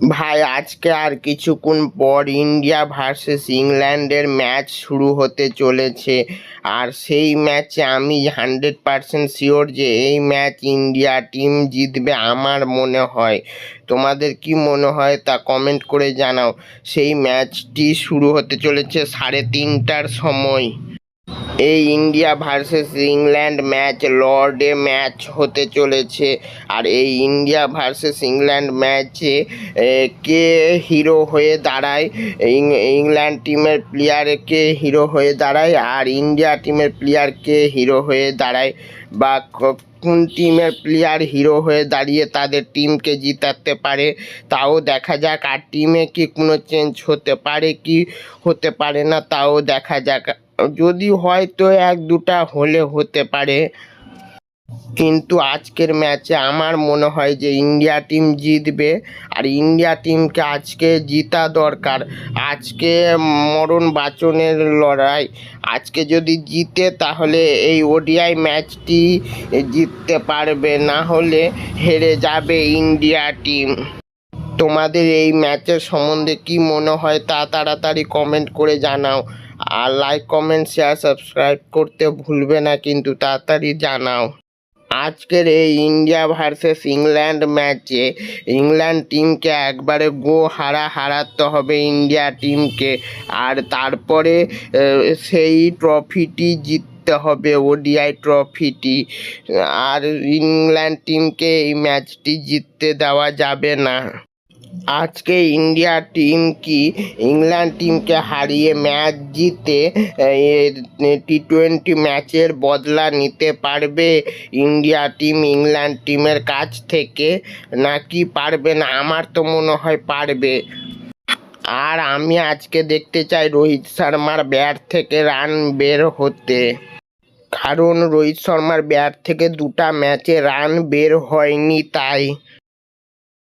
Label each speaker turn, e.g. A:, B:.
A: ভাই আজকে আর কিছুক্ষণ পর ইন্ডিয়া ভার্সেস ইংল্যান্ডের ম্যাচ শুরু হতে চলেছে। আর সেই ম্যাচে আমি 100% শিওর যে এই ম্যাচ ইন্ডিয়া টিম জিতবে আমার মনে হয়। তোমাদের কি মনে হয় তা কমেন্ট করে জানাও। সেই ম্যাচটি শুরু হতে চলেছে 3:30টার সময়। এই ইন্ডিয়া ভার্সেস ইংল্যান্ড ম্যাচ লর্ডে ম্যাচ হতে চলেছে। আর এই ইন্ডিয়া ভার্সেস ইংল্যান্ড ম্যাচে কে হিরো হয়ে দাঁড়ায়, ইংল্যান্ড টিমের প্লেয়ার কে হিরো হয়ে দাঁড়ায় আর ইন্ডিয়া টিমের প্লেয়ার কে হিরো হয়ে দাঁড়ায়, বা কোন টিমের প্লেয়ার হিরো হয়ে দাঁড়িয়ে তাদের টিমকে জিতাতে পারে তাও দেখা যাক। আর টিমে কি কোনো চেঞ্জ হতে পারে কি হতে পারে না তাও দেখা যাক। যদি হয়তো এক দুটা হলে হতে পারে, কিন্তু আজকের ম্যাচে আমার মনে হয় যে ইন্ডিয়া টিম জিতবে। আর ইন্ডিয়া টিমকে আজকে জিতা দরকার। আজকে মরণ বাঁচনের লড়াই। আজকে যদি জিতে তাহলে এই ওডিআই ম্যাচটি জিততে পারবে, না হলে হেরে যাবে ইন্ডিয়া টিম। তোমাদের এই ম্যাচের সম্বন্ধে কি মনে হয় তা তাড়াতাড়ি কমেন্ট করে জানাও। আর লাইক কমেন্ট শেয়ার সাবস্ক্রাইব করতে ভুলবে না, কিন্তু তাড়াতাড়ি জানাও। আজকের এই ইন্ডিয়া ভার্সেস ইংল্যান্ড ম্যাচে ইংল্যান্ড টিমকে একবারে হারাতে হবে ইন্ডিয়া টিমকে। আর তারপরে সেই ট্রফিটি জিততে হবে, ওডিআই ট্রফিটি। আর ইংল্যান্ড টিমকে এই ম্যাচটি জিততে দেওয়া যাবে না। আজকে ইন্ডিয়া টিম কি ইংল্যান্ড টিমকে হারিয়ে ম্যাচ জিতে টি-20 ম্যাচের বদলা নিতে পারবে ইন্ডিয়া টিম ইংল্যান্ড টিমের কাছ থেকে, নাকি পারবে না? আমার তো মনে হয় পারবে। আর আমি আজকে দেখতে চাই রোহিত শর্মার ব্যাট থেকে রান বের হতে, কারণ রোহিত শর্মার ব্যাট থেকে দুটা ম্যাচে রান বের হয়নি তাই।